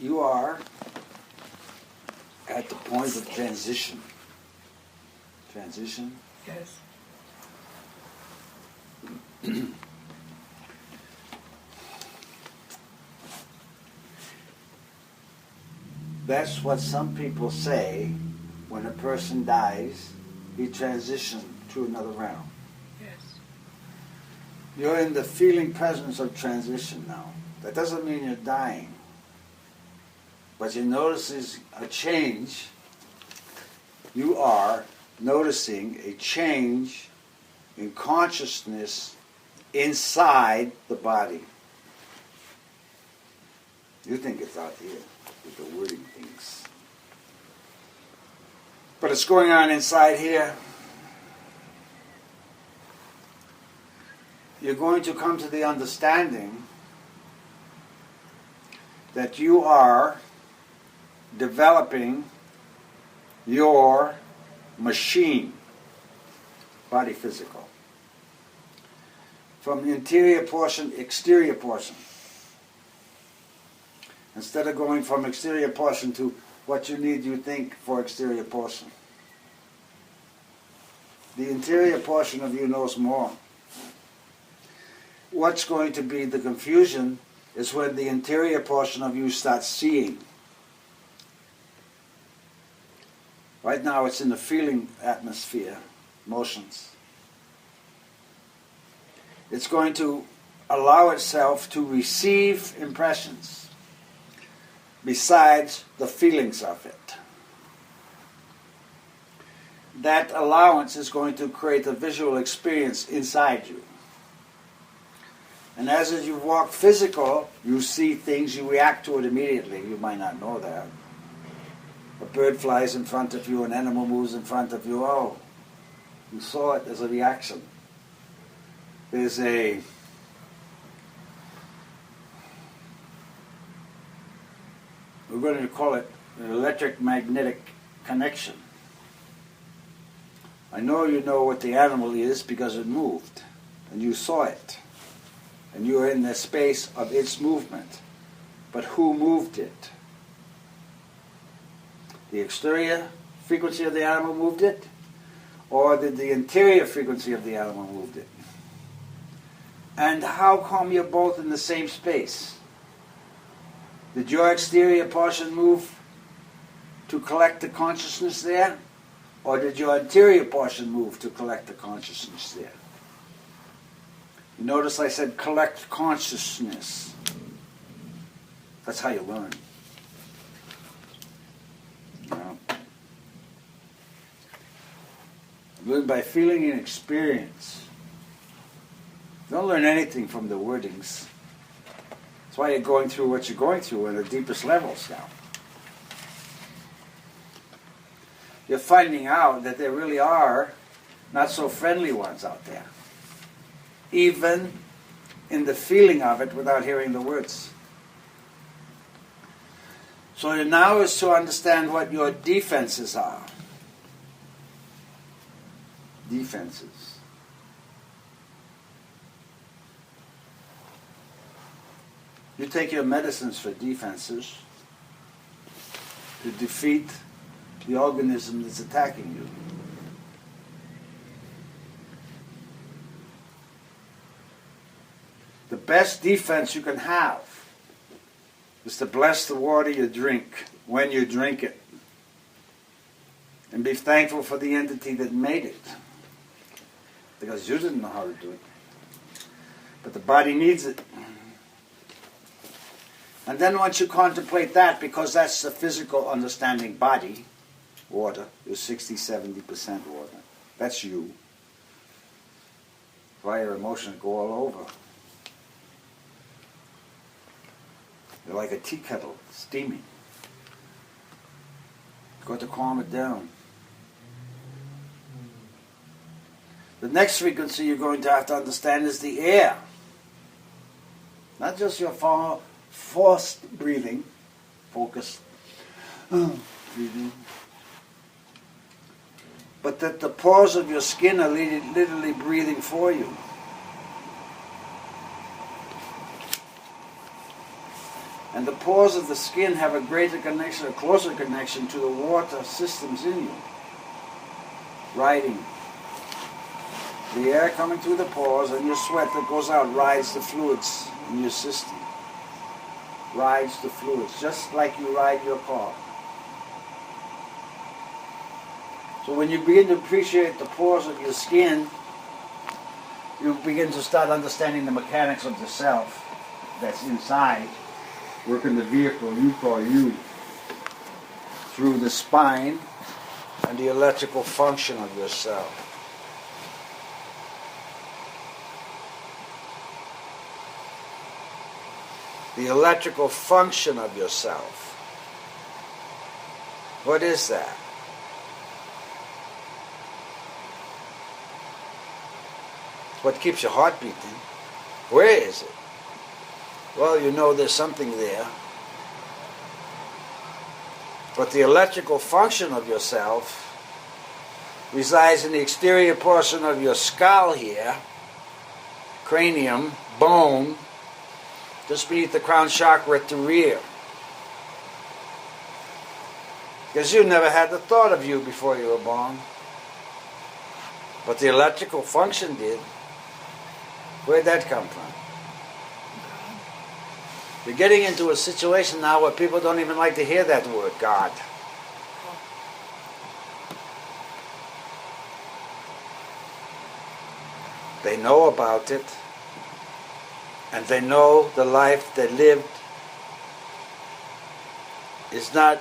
You are at the point of transition. Transition? Yes. That's what some people say when a person dies, he transitioned to another realm. Yes. You're in the feeling presence of transition now. That doesn't mean you're dying. But you notice a change. You are noticing a change in consciousness inside the body. You think it's out here with the wording things. But it's going on inside here. You're going to come to the understanding that you are developing your machine, body physical, from interior portion, exterior portion. Instead of going from exterior portion to what you need, you think, for exterior portion. The interior portion of you knows more. What's going to be the confusion is when the interior portion of you starts seeing. Right now it's in the feeling atmosphere, emotions. It's going to allow itself to receive impressions besides the feelings of it. That allowance is going to create a visual experience inside you. And as you walk physical, you see things, you react to it immediately. You might not know that. A bird flies in front of you, an animal moves in front of you. Oh, you saw it, there's a reaction. There's a we're going to call it an electric-magnetic connection. I know you know what the animal is because it moved, and you saw it. And you are in the space of its movement. But who moved it? The exterior frequency of the animal moved it? Or did the interior frequency of the animal moved it? And how come you're both in the same space? Did your exterior portion move to collect the consciousness there? Or did your interior portion move to collect the consciousness there? You notice I said collect consciousness. That's how you learn. Learn by feeling and experience. You don't learn anything from the wordings. That's why you're going through what you're going through at the deepest levels now. You're finding out that there really are not so friendly ones out there. Even in the feeling of it without hearing the words. So now is to understand what your defenses are. Defenses. You take your medicines for defenses to defeat the organism that's attacking you. The best defense you can have is to bless the water you drink when you drink it. And be thankful for the entity that made it. Because you didn't know how to do it. But the body needs it. And then once you contemplate that, because that's the physical understanding body, water is 60-70% water. That's you. Fire, emotion go all over. You're like a tea kettle, steaming. You've got to calm it down. The next frequency you're going to have to understand is the air. Not just your forced breathing, focus, breathing. but that the pores of your skin are literally breathing for you. And the pores of the skin have a greater connection, a closer connection to the water systems in you. Riding. The air coming through the pores and your sweat that goes out rides the fluids in your system. Rides the fluids, just like you ride your car. So when you begin to appreciate the pores of your skin, you begin to start understanding the mechanics of the self that's inside, working the vehicle you call you, through the spine and the electrical function of yourself. The electrical function of yourself. What is that? What keeps your heart beating? Where is it? Well, you know there's something there. But the electrical function of yourself resides in the exterior portion of your skull here, cranium, bone, just beneath the crown chakra at the rear. Because you never had the thought of you before you were born. But the electrical function did. Where'd that come from? You're getting into a situation now where people don't even like to hear that word, God. They know about it. And they know the life they lived is not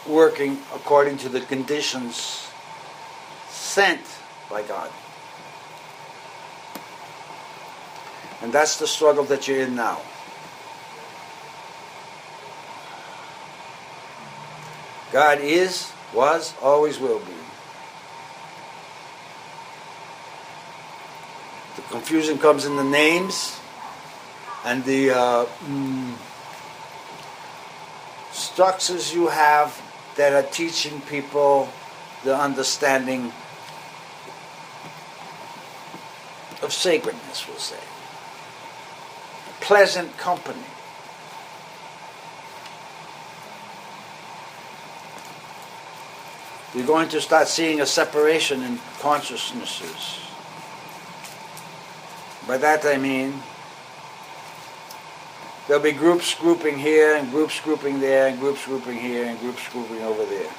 working according to the conditions sent by God. And that's the struggle that you're in now. God is, was, always will be. The confusion comes in the names and the structures you have that are teaching people the understanding of sacredness, we'll say. Pleasant company. You're going to start seeing a separation in consciousnesses. By that I mean there'll be groups grouping here, and groups grouping there, and groups grouping here, and groups grouping over there.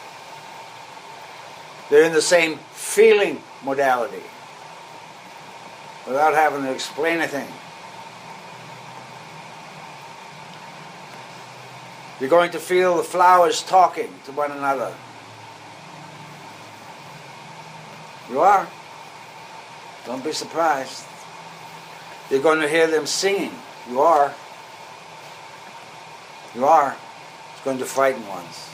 They're in the same feeling modality, without having to explain a thing. You're going to feel the flowers talking to one another. You are. Don't be surprised. You're going to hear them singing. You are. You are. It's going to frighten ones.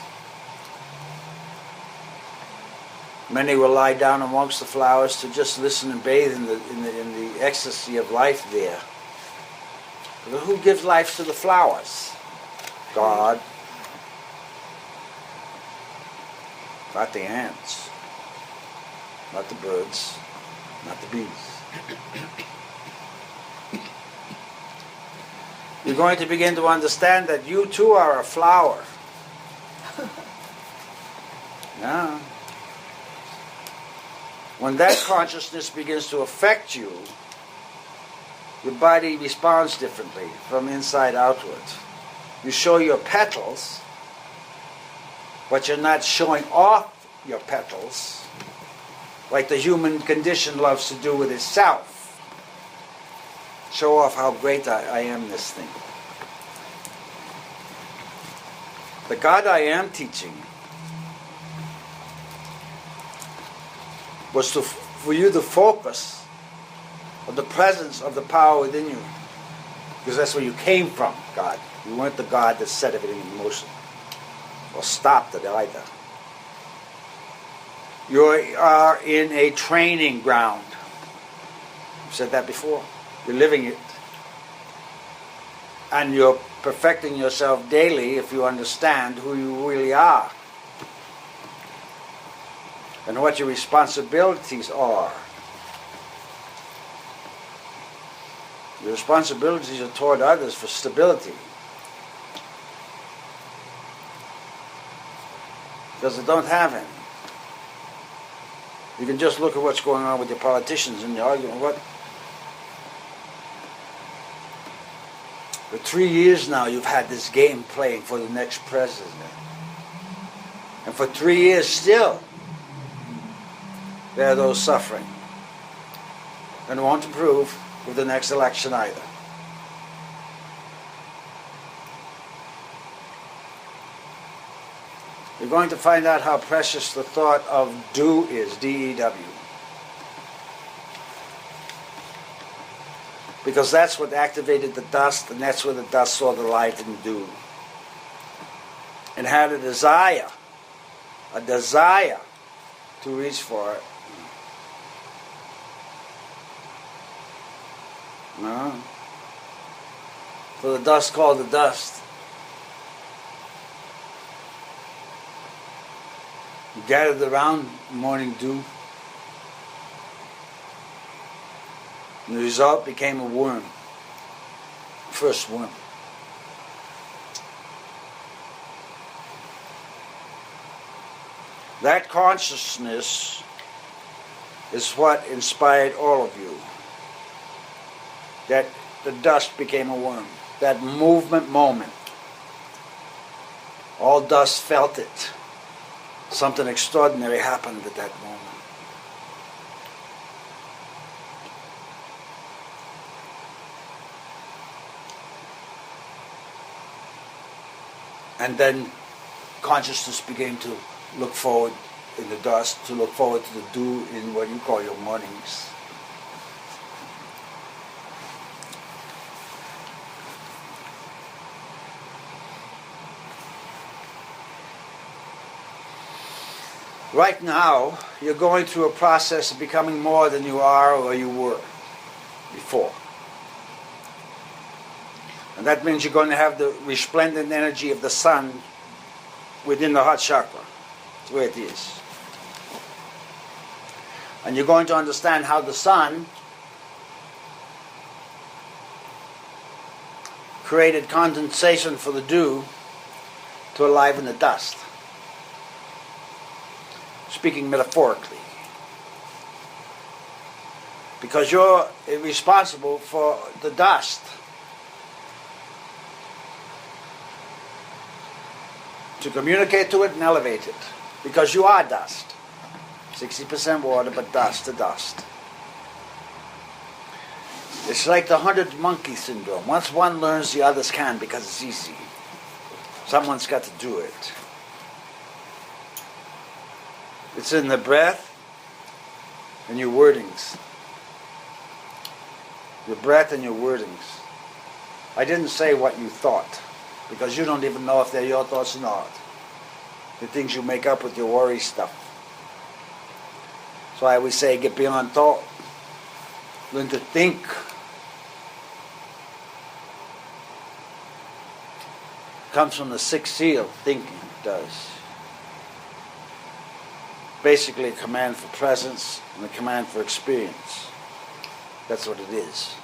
Many will lie down amongst the flowers to just listen and bathe in the ecstasy of life there. But who gives life to the flowers? God. Not the ants. Not the birds. Not the bees. You're going to begin to understand that you too are a flower. Yeah. When that consciousness begins to affect you, your body responds differently from inside outward. You show your petals, but you're not showing off your petals like the human condition loves to do with itself. Show off how great I am this thing. The God I am teaching was for you to focus on the presence of the power within you. Because that's where you came from, God. You weren't the God that set everything in motion or stopped it either. You are in a training ground. I've said that before. You're living it. And you're perfecting yourself daily if you understand who you really are. and what your responsibilities are. Your responsibilities are toward others for stability. Because they don't have any. You can just look at what's going on with your politicians and the argument. What? For 3 years now you've had this game playing for the next president. And for 3 years still, there are those suffering. And won't improve with the next election either. You're going to find out how precious the thought of do is, D-E-W. Because that's what activated the dust, and that's where the dust saw the light and dew. And had a desire to reach for it. No. So the dust called the dust. Gathered around morning dew. And the result became a worm. First worm. That consciousness is what inspired all of you. That the dust became a worm. That movement moment. All dust felt it. Something extraordinary happened at that moment. And then consciousness began to look forward in the dust, to look forward to the dew in what you call your mornings. Right now, you're going through a process of becoming more than you are or you were before. And that means you're going to have the resplendent energy of the sun within the heart chakra. That's where it is. And you're going to understand how the sun created condensation for the dew to enliven the dust. Speaking metaphorically. Because you're responsible for the dust. To communicate to it and elevate it. Because you are dust. 60% water, but dust to dust. It's like the 100 monkey syndrome. Once one learns, the others can because it's easy. Someone's got to do it. It's in the breath and your wordings. Your breath and your wordings. I didn't say what you thought, because you don't even know if they're your thoughts or not. The things you make up with your worry stuff. That's why we say get beyond thought. Learn to think. Comes from the sixth seal, thinking does. Basically a command for presence and a command for experience. That's what it is.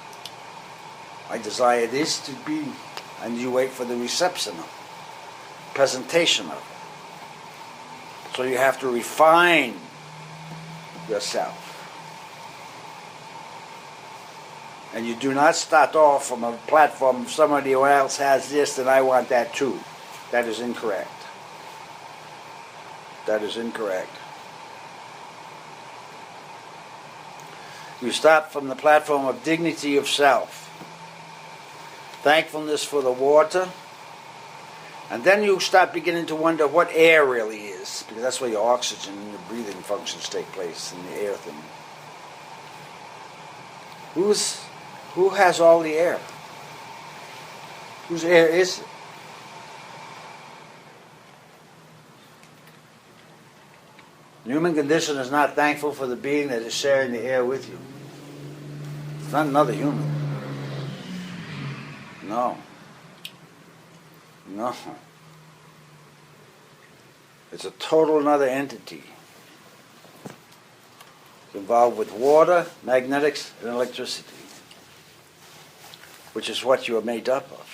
I desire this to be, and you wait for the reception of it, presentation of it. So you have to refine yourself. And you do not start off from a platform of somebody else has this and I want that too. That is incorrect. That is incorrect. You start from the platform of dignity of self. Thankfulness for the water. And then you start beginning to wonder what air really is. Because that's where your oxygen and your breathing functions take place in the air thing. Who has all the air? Whose air is it? The human condition is not thankful for the being that is sharing the air with you. It's not another human. No. No. It's a total another entity. involved with water, magnetics, and electricity, which is what you are made up of.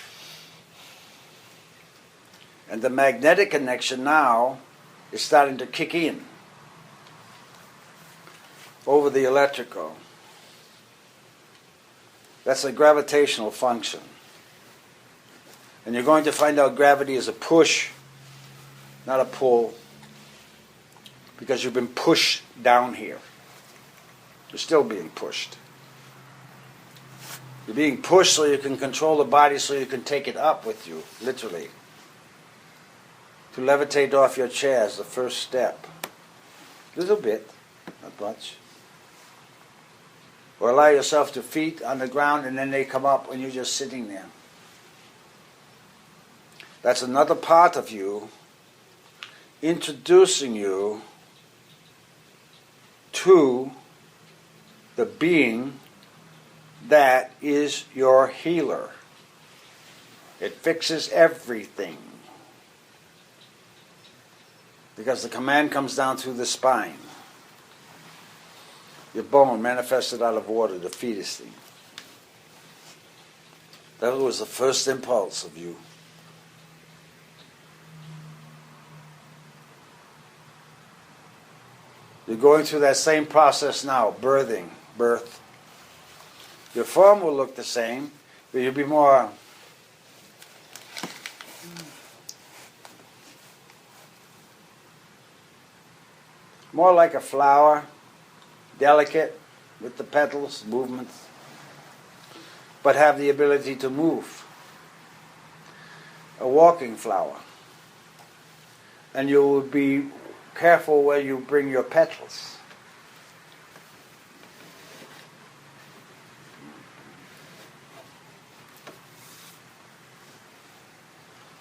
And the magnetic connection now is starting to kick in over the electrical. That's a gravitational function. And you're going to find out gravity is a push, not a pull, because you've been pushed down here. You're still being pushed. You're being pushed so you can control the body, so you can take it up with you, literally. To levitate off your chair is the first step. A little bit, not much. Or allow yourself to feet on the ground and then they come up when you're just sitting there. That's another part of you introducing you to the being that is your healer. It fixes everything. Because the command comes down through the spine. Your bone manifested out of water, the fetus thing. That was the first impulse of you. You're going through that same process now, birthing, birth. Your form will look the same, but you'll be more like a flower, delicate with the petals, movements, but have the ability to move. A walking flower. And you will be careful where you bring your petals.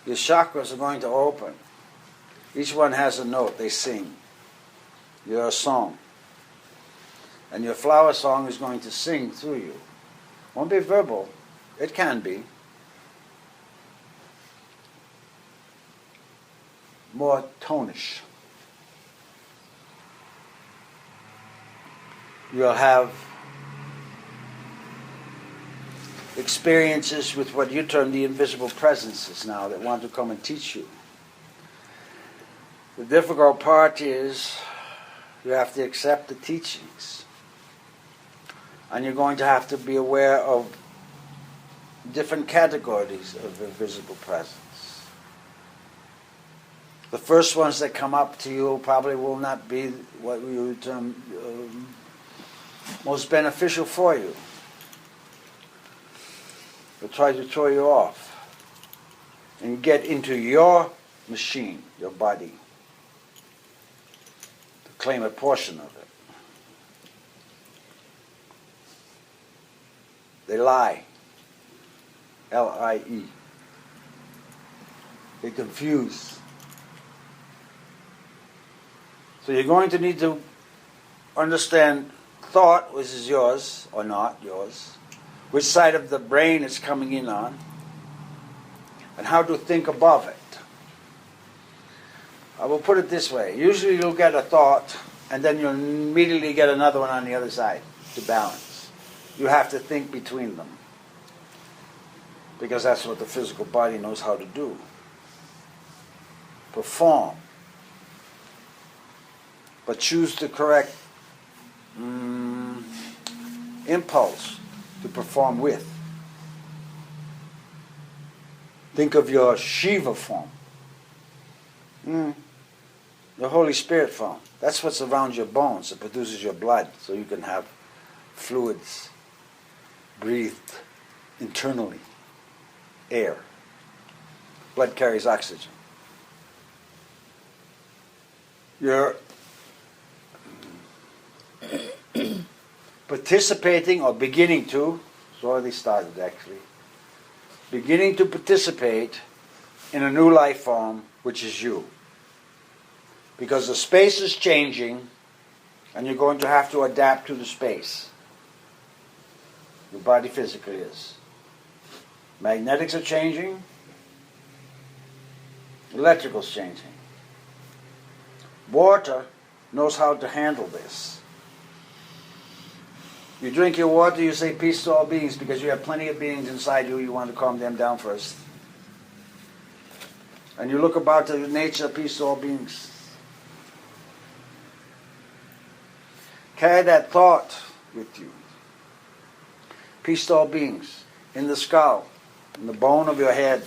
Your chakras are going to open. Each one has a note, they sing. You're a song. And your flower song is going to sing through you. Won't be verbal. It can be. More tonish. You'll have experiences with what you term the invisible presences now that want to come and teach you. The difficult part is you have to accept the teachings. And you're going to have to be aware of different categories of invisible presence. The first ones that come up to you probably will not be what we would term most beneficial for you. They'll try to throw you off and get into your machine, your body, to claim a portion of it. They lie. L-I-E. They confuse. So you're going to need to understand thought, which is yours or not yours, which side of the brain it's coming in on, and how to think above it. I will put it this way. Usually you'll get a thought, and then you'll immediately get another one on the other side to balance. You have to think between them. Because that's what the physical body knows how to do. Perform. But choose the correct impulse to perform with. Think of your Shiva form. The Holy Spirit form. That's what's around your bones. It produces your blood so you can have fluids breathed internally. Air. Blood carries oxygen. You're participating or beginning to, it's already started actually, beginning to participate in a new life form, which is you. Because the space is changing and you're going to have to adapt to the space. Your body physically is. Magnetics are changing. Electrical's changing. Water knows how to handle this. You drink your water, you say peace to all beings because you have plenty of beings inside you. You want to calm them down first. And you look about the nature, peace to all beings. Carry that thought with you. Peace to all beings. In the skull, in the bone of your head.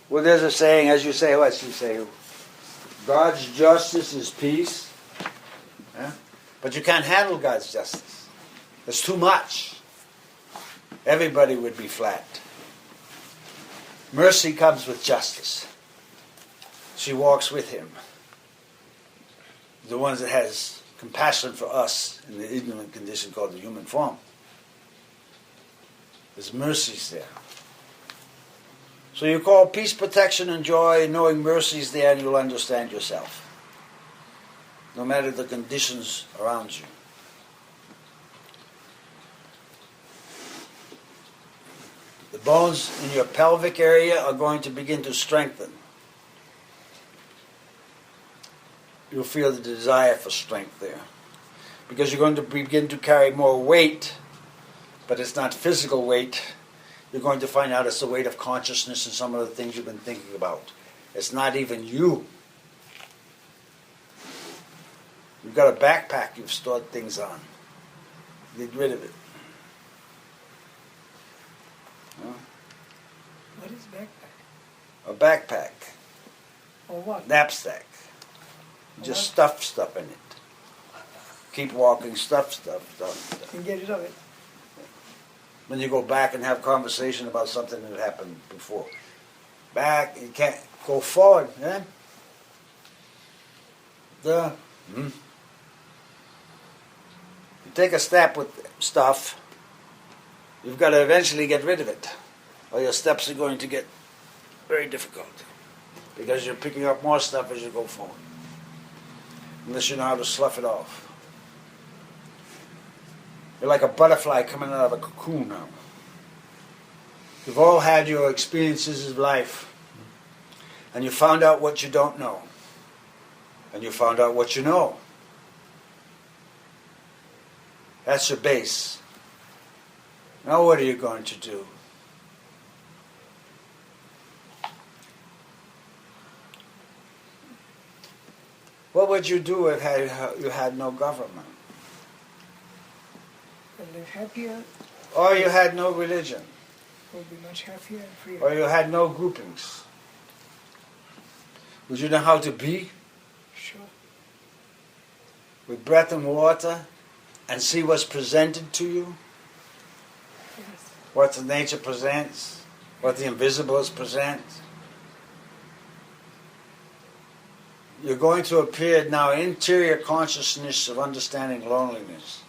Well, there's a saying, as you say, what you say? God's justice is peace. Yeah? But you can't handle God's justice. It's too much. Everybody would be flat. Mercy comes with justice. She walks with him. The ones that has compassion for us in the ignorant condition called the human form. There's mercies there. So you call peace, protection, and joy, knowing mercies there, and you'll understand yourself. No matter the conditions around you. The bones in your pelvic area are going to begin to strengthen. You'll feel the desire for strength there. Because you're going to begin to carry more weight, but it's not physical weight. You're going to find out it's the weight of consciousness and some of the things you've been thinking about. It's not even you. You've got a backpack you've stored things on. Get rid of it. Huh? What is backpack? A backpack. Or what? Knapsack. Just stuff stuff in it. Keep walking, stuff. And get rid of it. When you go back and have conversation about something that happened before. Back, you can't go forward. Eh? You take a step with stuff, you've got to eventually get rid of it. Or your steps are going to get very difficult. Because you're picking up more stuff as you go forward. Unless you know how to slough it off. You're like a butterfly coming out of a cocoon now. You've all had your experiences of life. And you found out what you don't know. And you found out what you know. That's your base. Now what are you going to do? What would you do if you had no government? Live happier. Or you had no religion? Will be much happier and freer. Or you had no groupings? Would you know how to be? Sure. With breath and water? And see what's presented to you? Yes. What the nature presents? What the invisibles present? You're going to appear now interior consciousness of understanding loneliness.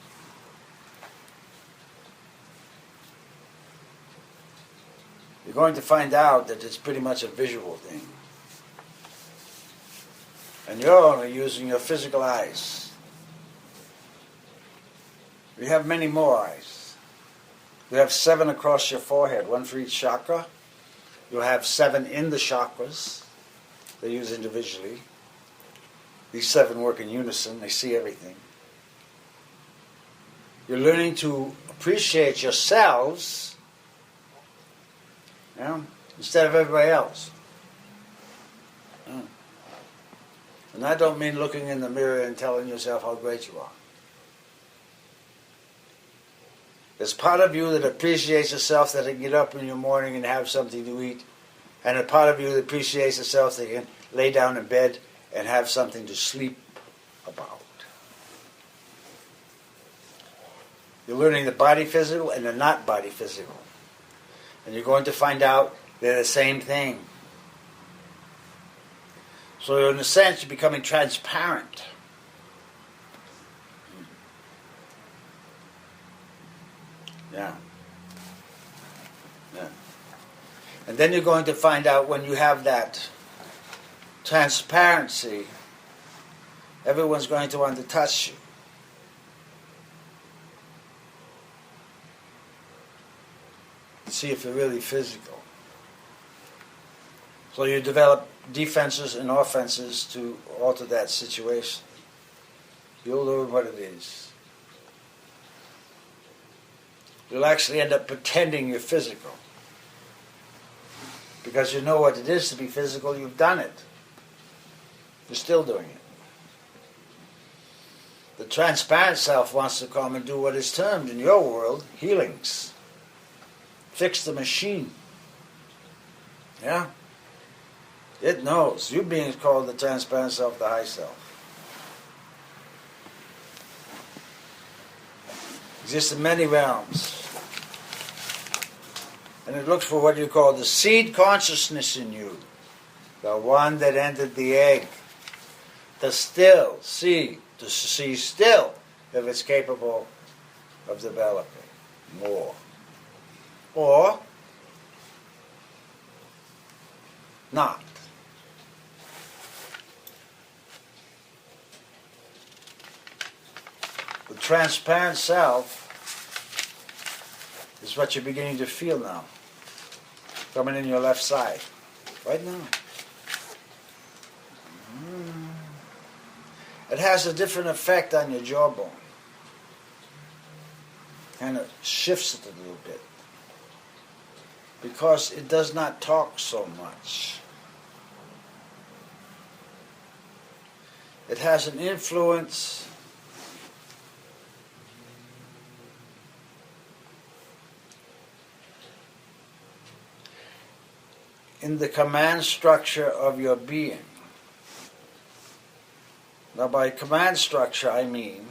You're going to find out that it's pretty much a visual thing. And you're only using your physical eyes. You have many more eyes. You have 7 across your forehead, 1 for each chakra. You'll have 7 in the chakras. They use individually. These 7 work in unison. They see everything. You're learning to appreciate yourselves, instead of everybody else. And I don't mean looking in the mirror and telling yourself how great you are. There's part of you that appreciates yourself that can get up in the morning and have something to eat. And a part of you that appreciates yourself that can lay down in bed and have something to sleep about. You're learning the body physical and the not body physical. And you're going to find out they're the same thing. So in a sense, you're becoming transparent. Yeah. And then you're going to find out when you have that transparency, everyone's going to want to touch you. See if you're really physical. So you develop defenses and offenses to alter that situation. You'll learn what it is. You'll actually end up pretending you're physical. Because you know what it is to be physical, you've done it. You're still doing it. The transparent self wants to come and do what is termed in your world healings. Fix the machine. Yeah? It knows. You beings call the transparent self the high self. Exists in many realms. And it looks for what you call the seed consciousness in you. The one that entered the egg. To see still if it's capable of developing more. Or not. The transparent self is what you're beginning to feel now. Coming in your left side. Right now. It has a different effect on your jawbone. And it shifts it a little bit. Because it does not talk so much. It has an influence in the command structure of your being. Now by command structure I mean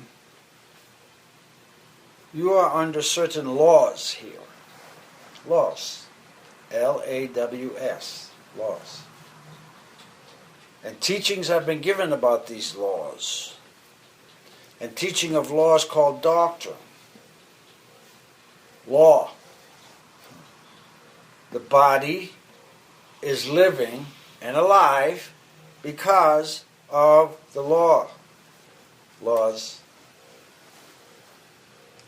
you are under certain laws here. Laws. L-A-W-S. Laws. And teachings have been given about these laws. And teaching of laws called doctrine. Law. The body is living and alive because of the law. Laws.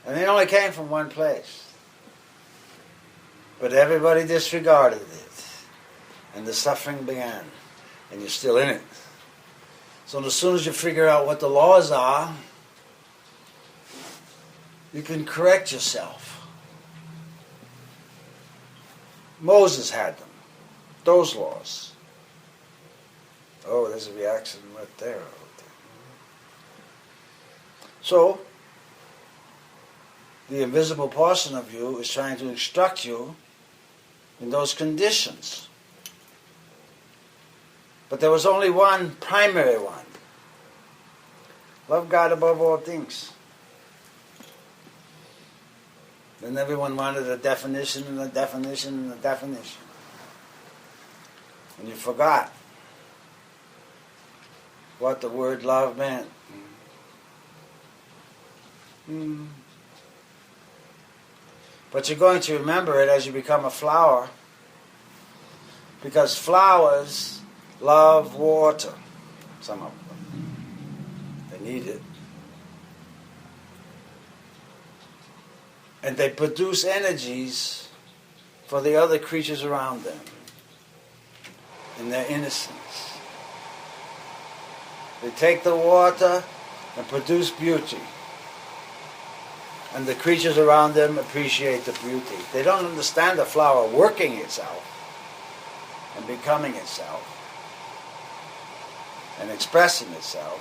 And they only came from one place. But everybody disregarded it. And the suffering began. And you're still in it. So as soon as you figure out what the laws are, you can correct yourself. Moses had them. Those laws. Oh, there's a reaction right there. So, the invisible portion of you is trying to instruct you in those conditions. But there was only one primary one. Love God above all things. Then everyone wanted a definition and a definition and a definition. And you forgot what the word love meant. But you're going to remember it as you become a flower. Because flowers love water. Some of them. They need it. And they produce energies for the other creatures around them. In their innocence. They take the water and produce beauty. And the creatures around them appreciate the beauty. They don't understand the flower working itself and becoming itself and expressing itself.